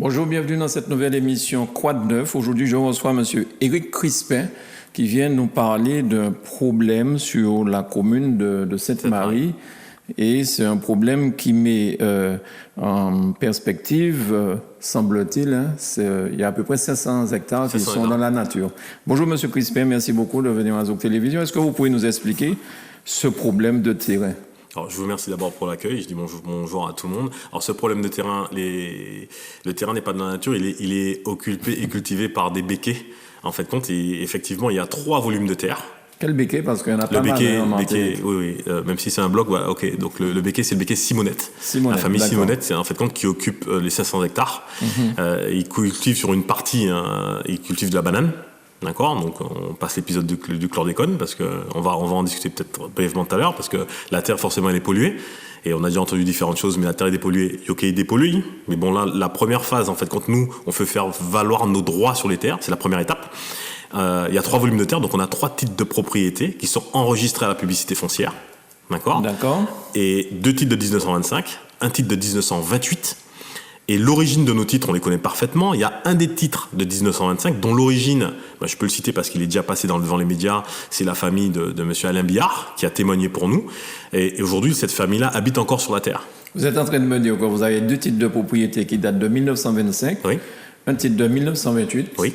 Bonjour, bienvenue dans cette nouvelle émission Quoi de neuf. Aujourd'hui, je reçois M. Éric Crispin qui vient nous parler d'un problème sur la commune de Sainte-Marie. Et c'est un problème qui met en perspective, semble-t-il, il y a à peu près 500 hectares qui sont dans la nature. Bonjour M. Crispin, merci beaucoup de venir à Zouk Télévision. Est-ce que vous pouvez nous expliquer ce problème de terrain ? Alors, je vous remercie d'abord pour l'accueil. Je dis bonjour à tout le monde. Alors, ce problème de terrain, le terrain n'est pas dans la nature, il est occupé et cultivé par des béquets. En fait, et effectivement, il y a 3 volumes de terre. Quel béquet? Parce qu'il y en a pas mal. Le béquet, oui. Même si c'est un bloc, voilà, ok. Donc, le béquet, c'est le béquet Simonette. La famille d'accord. Simonette, c'est en fait qui occupe les 500 hectares. Il cultive sur une partie, il cultive de la banane. D'accord, donc on passe l'épisode du chlordécone parce que on va en discuter peut-être brièvement tout à l'heure parce que la terre forcément elle est polluée et on a déjà entendu différentes choses, mais la terre est dépolluée, ok, est dépolluée. Mais bon là, la première phase en fait, quand nous on fait faire valoir nos droits sur les terres, c'est la première étape. Il y a 3 volumes de terre, donc on a 3 titres de propriété qui sont enregistrés à la publicité foncière, d'accord. Et 2 titres de 1925, un titre de 1928. Et l'origine de nos titres, on les connaît parfaitement. Il y a un des titres de 1925 dont l'origine, je peux le citer parce qu'il est déjà passé devant les médias, c'est la famille de M. Alain Billard qui a témoigné pour nous. Et aujourd'hui, cette famille-là habite encore sur la terre. Vous êtes en train de me dire que vous avez 2 titres de propriété qui datent de 1925, oui. Un titre de 1928, oui.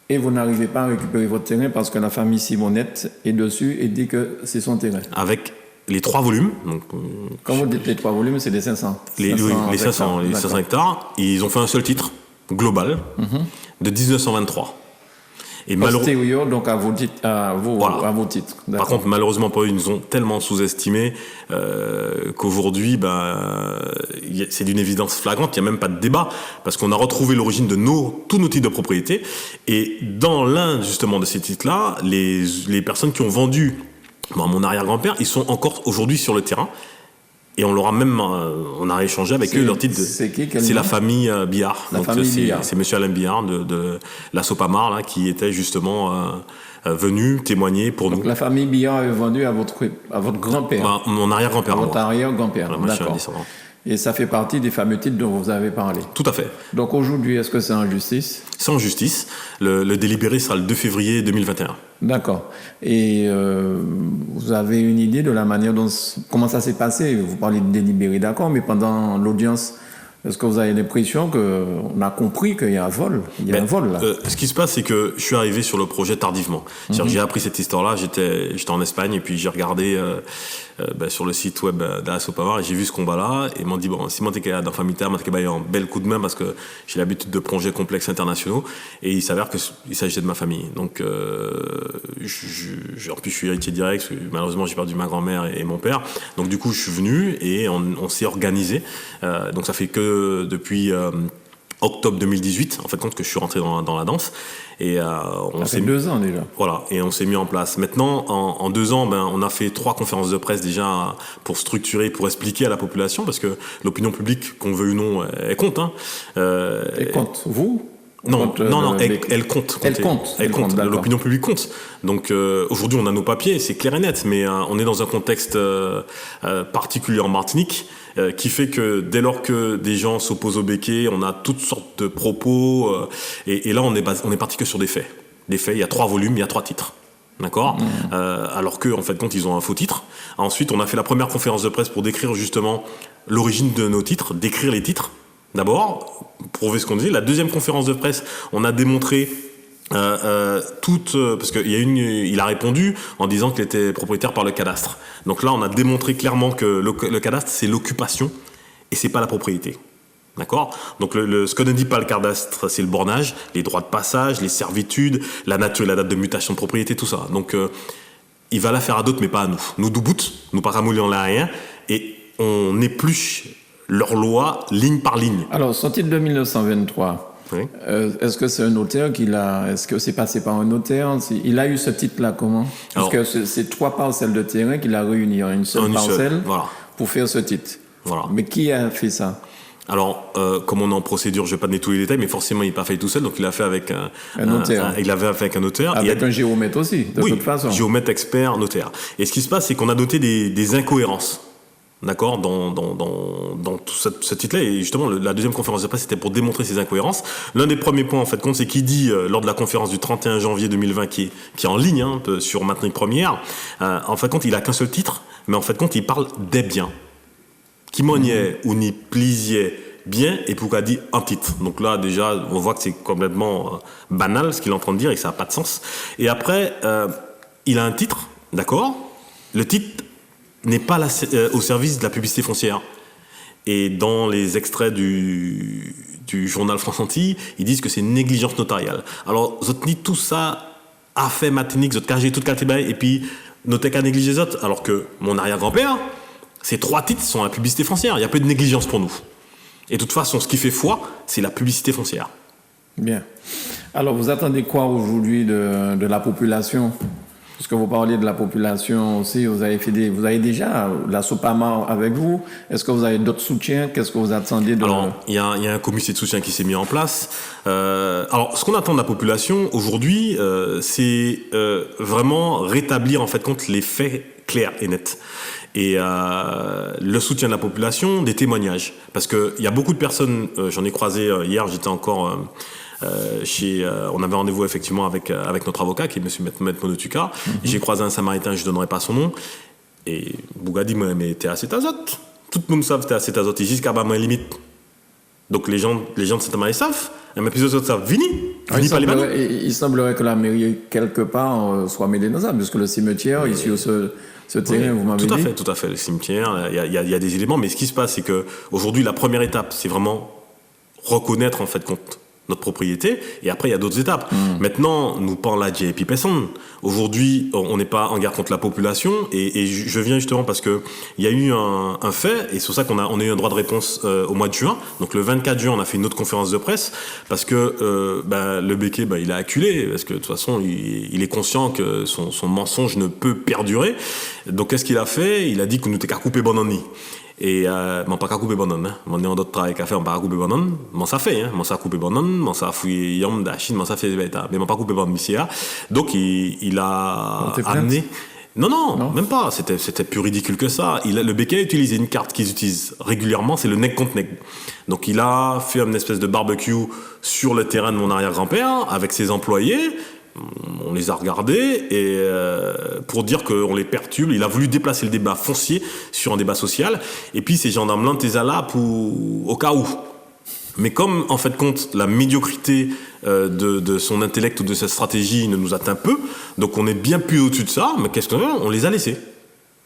Et vous n'arrivez pas à récupérer votre terrain parce que la famille Simonette est dessus et dit que c'est son terrain. Avec les 3 volumes. Donc, quand vous dites les 3 volumes, c'est les 500. Les 500 hectares. Ils ont fait un seul titre, global, de 1923. Et postérieur donc à vos titres. Voilà. À vos titres. Par contre, malheureusement pour eux, ils nous ont tellement sous-estimés qu'aujourd'hui, c'est d'une évidence flagrante. Il n'y a même pas de débat parce qu'on a retrouvé l'origine de tous nos titres de propriété. Et dans l'un justement de ces titres-là, les personnes qui ont vendu mon arrière-grand-père, ils sont encore aujourd'hui sur le terrain. Et on a échangé avec eux leur titre. C'est la famille Billard. C'est Monsieur Alain Billard de la Sopamar là, qui était justement venu témoigner pour nous. Donc la famille Billard est vendue à votre grand-père. Mon arrière-grand-père. Votre arrière-grand-père. Voilà, d'accord. Et ça fait partie des fameux titres dont vous avez parlé. Tout à fait. Donc aujourd'hui, est-ce que c'est en justice ? C'est en justice. Le délibéré sera le 2 février 2021. D'accord. Et vous avez une idée de la manière comment ça s'est passé ? Vous parlez de délibéré, d'accord, mais pendant l'audience, est-ce que vous avez l'impression qu'on a compris qu'il y a un vol ? Il y a un vol là. Ce qui se passe, c'est que je suis arrivé sur le projet tardivement. J'ai appris cette histoire-là, j'étais en Espagne et puis j'ai regardé sur le site web de la Sopamar et j'ai vu ce combat-là et ils m'ont dit si moi t'es dans la famille terre, moi t'es un bel coup de main parce que j'ai l'habitude de projets complexes internationaux et il s'avère qu'il s'agissait de ma famille. Donc en plus je suis héritier direct, parce que malheureusement j'ai perdu ma grand-mère et mon père. Donc du coup je suis venu et on s'est organisé. Donc ça fait que depuis octobre 2018, en fait, compte que je suis rentré dans la danse. Et ça fait 2 ans déjà. Voilà, et on s'est mis en place. Maintenant, en 2 ans, on a fait 3 conférences de presse déjà pour structurer, pour expliquer à la population, parce que l'opinion publique, qu'on veut ou non, elle compte. Elle compte, vous ? Non, elle compte. Elle compte. L'opinion publique compte. Donc aujourd'hui, on a nos papiers, c'est clair et net, mais on est dans un contexte particulier en Martinique qui fait que dès lors que des gens s'opposent au béquet, on a toutes sortes de propos et là, on est parti que sur des faits. Des faits, il y a 3 volumes, il y a 3 titres. D'accord. Alors que en fait, quand ils ont un faux titre. Ensuite, on a fait la première conférence de presse pour décrire justement l'origine de nos titres, décrire les titres. D'abord, prouver ce qu'on disait. La deuxième conférence de presse, on a démontré parce qu'il a répondu en disant qu'il était propriétaire par le cadastre. Donc là, on a démontré clairement que le cadastre, c'est l'occupation et c'est pas la propriété. D'accord ? Donc ce que ne dit pas le cadastre, c'est le bornage, les droits de passage, les servitudes, la nature et la date de mutation de propriété, tout ça. Donc il va la faire à d'autres, mais pas à nous. Nous doubout, nous paramoulions là rien et on épluche leur loi ligne par ligne. Alors, son titre de 1923, oui. Est-ce que c'est un notaire est-ce que c'est passé par un notaire ? Il a eu ce titre-là comment ? Parce que c'est 3 parcelles de terrain qu'il a réunies en une seule parcelle voilà. Pour faire ce titre. Voilà. Mais qui a fait ça ? Alors, comme on est en procédure, je ne vais pas donner tous les détails, mais forcément, il n'a pas fait tout seul, donc il l'a fait avec un notaire. Il l'avait fait avec un notaire. Avec un géomètre aussi, de toute façon. Géomètre, expert, notaire. Et ce qui se passe, c'est qu'on a noté des incohérences. d'accord, dans tout ce titre-là. Et justement, la deuxième conférence de presse, c'était pour démontrer ces incohérences. L'un des premiers points, en fait, compte, c'est qu'il dit, lors de la conférence du 31 janvier 2020, qui est en ligne, sur Martinique Première, en fait, compte, il a qu'un seul titre, mais en fait, compte, il parle des biens. Qui m'oniait ou n'y plisiait bien, et pourquoi dit un titre. Donc là, déjà, on voit que c'est complètement banal, ce qu'il est en train de dire, et que ça n'a pas de sens. Et après, il a un titre, d'accord. Le titre n'est pas au service de la publicité foncière. Et dans les extraits du journal France Antilles, ils disent que c'est négligence notariale. Alors, tout ça a fait Martinique, cagé toute catégorie, et puis noté qu'à négliger les autres, alors que mon arrière-grand-père, ces 3 titres sont la publicité foncière. Il y a peu de négligence pour nous. Et de toute façon, ce qui fait foi, c'est la publicité foncière. Bien. Alors, vous attendez quoi aujourd'hui de la population ? Parce que vous parliez de la population aussi, vous avez déjà la SOPAMA avec vous. Est-ce que vous avez d'autres soutiens ? Qu'est-ce que vous attendez de... Alors, il y a un comité de soutien qui s'est mis en place. Alors, ce qu'on attend de la population aujourd'hui, c'est vraiment rétablir en fait compte les faits clairs et nets. Et le soutien de la population, des témoignages. Parce qu'il y a beaucoup de personnes, j'en ai croisé hier, j'étais encore... on avait rendez-vous effectivement avec notre avocat qui est M. Maître Monotuka. J'ai croisé un Samaritain, je ne donnerai pas son nom, et Bouga dit mais t'es assez azote. Tout le monde savent que t'es assez azote, et jusqu'à bas moins limite. Donc les gens de Saint-Amand savent, mais plusieurs autres savent. Il semblerait que la mairie quelque part soit mêlée dans ça, puisque le cimetière ici au ce terrain, vous m'avez dit. Tout à fait, le cimetière, il y a des éléments, mais ce qui se passe, c'est que aujourd'hui la première étape, c'est vraiment reconnaître en fait compte notre propriété, et après il y a d'autres étapes. Maintenant, nous parlons là de JP personne. Aujourd'hui, on n'est pas en guerre contre la population, et je viens justement parce que il y a eu un fait, et c'est pour ça qu'on a eu un droit de réponse au mois de juin. Donc le 24 juin, on a fait une autre conférence de presse, parce que le béquet, il a acculé, parce que de toute façon, il est conscient que son mensonge ne peut perdurer. Donc qu'est-ce qu'il a fait ? Il a dit que nous t'es qu'à couper bonani. Et m'en pas qu'à couper banane, hein. M'en est en d'autres travail qu'à faire, on pas qu'à couper banane. M'en ça fait, hein. M'en ça couper banane, m'en ça fouiller yam d'achine, m'en ça fait bêta. Mais m'en pas couper banane ici, hein. Donc il a amené. Non, même pas. C'était plus ridicule que ça. Le béquet a utilisé une carte qu'ils utilisent régulièrement, c'est le nègre contre nègre. Donc il a fait une espèce de barbecue sur le terrain de mon arrière-grand-père avec ses employés. On les a regardés et pour dire qu'on les perturbe, il a voulu déplacer le débat foncier sur un débat social. Et puis ces gendarmes-là étaient là au cas où. Mais comme en fait compte la médiocrité de son intellect ou de sa stratégie ne nous atteint peu, donc on est bien plus au-dessus de ça. Mais qu'est-ce qu'on fait ? On les a laissés.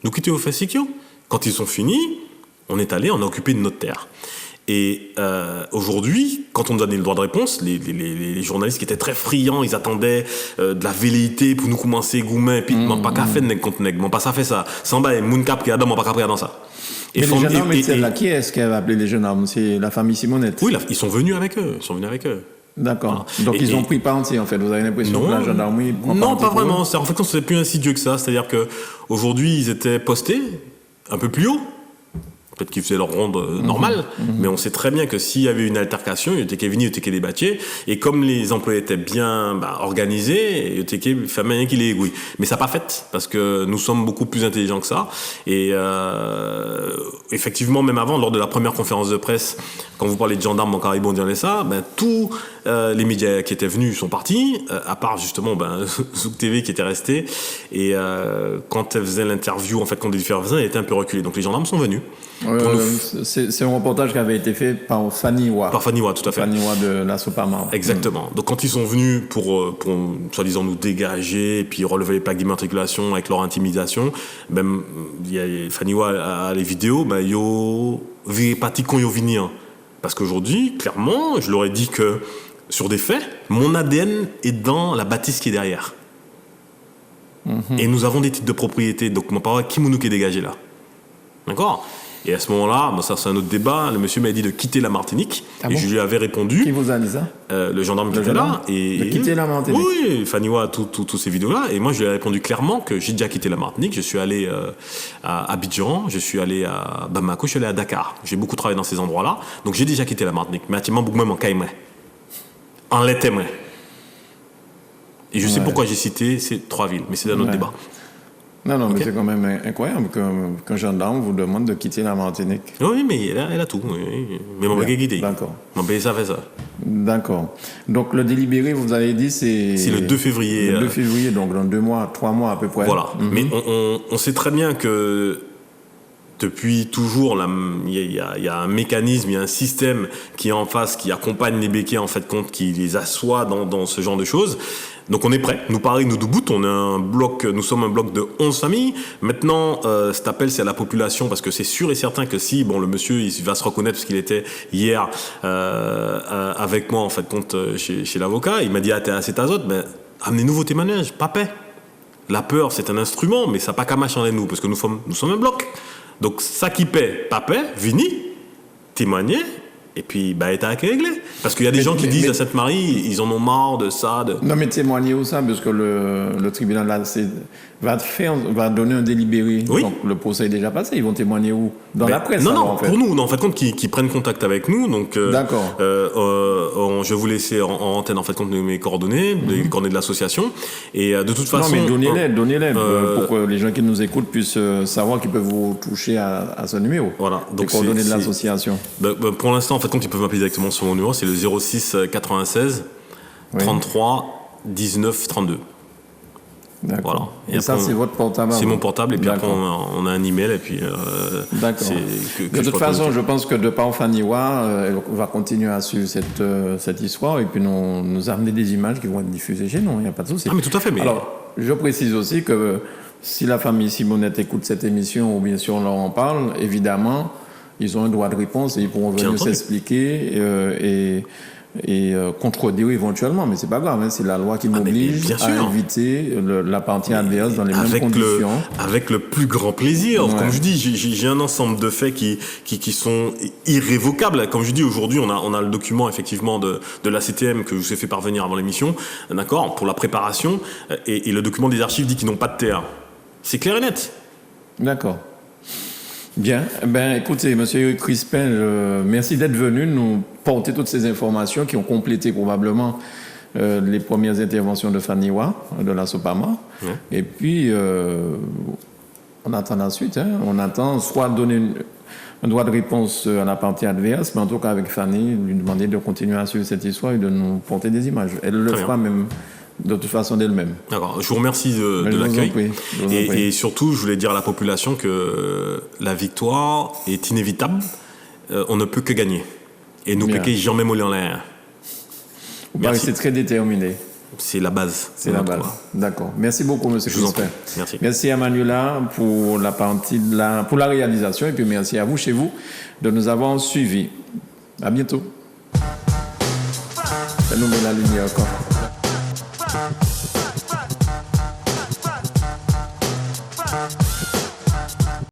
Nous quitter au Fessikio. Quand ils sont finis, on est allé, on a occupé de notre terre. Et aujourd'hui, quand on nous a donné le droit de réponse, les journalistes qui étaient très friands, ils attendaient de la velléité pour nous commencer goumen, et puis m'en pas qu'à faire nègre contre nègre, m'en pas ça fait ça. Sans bas, moun cap qui a m'en pas qu'à faire dans ça. Et les jeunes hommes, c'est qui est-ce qui a appelé les jeunes hommes ? C'est la famille Simonette. Oui, ils sont venus avec eux. D'accord. Voilà. Donc ils ont pris parti en fait. Vous avez l'impression que la gendarmerie prend parti? Non, pas vraiment. En fait, c'est plus insidieux que ça. C'est-à-dire que aujourd'hui, ils étaient postés un peu plus haut. Peut-être qu'ils faisaient leur ronde normale, mais on sait très bien que s'il y avait une altercation, il y était venus, il y était débattu, et comme les employés étaient bien organisés, il y était fait rien qu'il les égouille. Mais ça n'a pas fait, parce que nous sommes beaucoup plus intelligents que ça, et effectivement, même avant, lors de la première conférence de presse, quand vous parlez de gendarmes en Caraïbes, on dirait ça, tous les médias qui étaient venus sont partis, à part justement Zouk TV qui était resté, et quand elle faisait l'interview, en fait, quand les différents faisaient, elle était un peu reculée. Donc les gendarmes sont venus. C'est un reportage qui avait été fait par Fanny Wa. Par Fanny Wa, tout à fait. Fanny Wa de la SOPAMA. Exactement. Donc quand ils sont venus pour soi-disant nous dégager et puis relever les plaques d'immatriculation avec leur intimidation, même Fanny Wa a les vidéos, yo pas qu'on yo venir. Parce qu'aujourd'hui, clairement, je leur ai dit que sur des faits, mon ADN est dans la bâtisse qui est derrière. Et nous avons des titres de propriété. Donc mon parole, qui nous est dégagé là. D'accord ? Et à ce moment-là, ça c'est un autre débat, le monsieur m'a dit de quitter la Martinique, et je lui avais répondu... Qui vous a dit ça ? Le gendarme qui était là. De quitter la Martinique ? Oui, Fanny Wa, toutes ces vidéos-là, et moi je lui ai répondu clairement que j'ai déjà quitté la Martinique, je suis allé à Abidjan, je suis allé à Bamako, je suis allé à Dakar. J'ai beaucoup travaillé dans ces endroits-là, donc j'ai déjà quitté la Martinique. Mais actuellement, beaucoup même en Caïmé. En l'étémé. Et je sais pourquoi j'ai cité ces 3 villes, mais c'est un autre débat. Non, mais c'est quand même incroyable qu'un gendarme vous demande de quitter la Martinique. Oui, mais elle a tout. Oui. Mais mon bagage guidé. D'accord. Mon pays, ça fait ça. D'accord. Donc, le délibéré, vous avez dit, c'est... C'est le 2 février. Le 2 février, donc dans 2 mois, 3 mois à peu près. Voilà. Mais on sait très bien que depuis toujours, il y a un mécanisme, il y a un système qui est en face, qui accompagne les béquets, en fait, qui les assoit dans ce genre de choses. Donc on est prêt. Nous, pareil, nous de bout, nous sommes un bloc de 11 familles. Maintenant, cet appel, c'est à la population, parce que c'est sûr et certain que si, le monsieur, il va se reconnaître, parce qu'il était hier avec moi, en fait, chez l'avocat, il m'a dit, c'est azote, mais amenez-nous vos témoignages, pas paix. La peur, c'est un instrument, mais ça n'a pas qu'à marcher en nous, parce que nous sommes un bloc. Donc, ça qui paie, pas paie, vini, témoigner, et puis, état réglé. Parce qu'il y a des gens qui disent à Sainte-Marie, ils en ont marre de ça. Non, mais témoigner où ça, parce que le tribunal là, va donner un délibéré. Oui. Donc, le procès est déjà passé. Ils vont témoigner où? Dans la presse? Non, en fait. Pour nous, en fait, qu'ils prennent contact avec nous. Donc, d'accord. Je vais vous laisser en antenne, en fait, mes coordonnées, les coordonnées de l'association. Et de toute façon. Non, mais donnez-les pour que les gens qui nous écoutent puissent savoir qu'ils peuvent vous toucher à ce numéro. Voilà. Donc, les coordonnées de l'association. Pour l'instant, en fait, ils peuvent m'appeler directement sur mon numéro. C'est le 06 96 33 19 32. D'accord. Voilà. Et ça, c'est votre portable? C'est mon portable, et puis après, on a un email, et puis... D'accord. De toute façon, je pense que de par Faniwa, elle va continuer à suivre cette histoire, et puis nous amener des images qui vont être diffusées chez nous, il n'y a pas de souci. Ah, mais tout à fait. Mais... Alors, je précise aussi que si la famille Simonette écoute cette émission, ou bien sûr on leur en parle, évidemment, ils ont un droit de réponse, et ils pourront venir s'expliquer, et contredire éventuellement, mais c'est pas grave, c'est la loi qui m'oblige à inviter la partie adverse dans les mêmes conditions. Avec le plus grand plaisir. Ouais. Comme je dis, j'ai un ensemble de faits qui sont irrévocables. Comme je dis, aujourd'hui, on a le document effectivement de l'ACTM que je vous ai fait parvenir avant l'émission, d'accord, pour la préparation, et le document des archives dit qu'ils n'ont pas de terre. C'est clair et net. D'accord. Bien. Écoutez, monsieur Crispin, merci d'être venu nous porter toutes ces informations qui ont complété probablement les premières interventions de Faniwa, de la SOPAMA. Ouais. Et puis, on attend la suite. On attend soit donner un droit de réponse à la partie adverse, mais en tout cas avec Fanny, lui demander de continuer à suivre cette histoire et de nous porter des images. Elle le fera même de toute façon d'elle-même. D'accord. Je vous remercie de l'accueil. Et surtout, je voulais dire à la population que la victoire est inévitable. On ne peut que gagner. Et nous péquer jamais mollet en l'air. C'est très déterminé. C'est la base. C'est la base. D'accord. Merci beaucoup, monsieur Crispin. Merci. Merci à Manuela pour pour la réalisation, et puis merci à vous, chez vous, de nous avoir suivis. À bientôt. Fais-nous la lumière encore.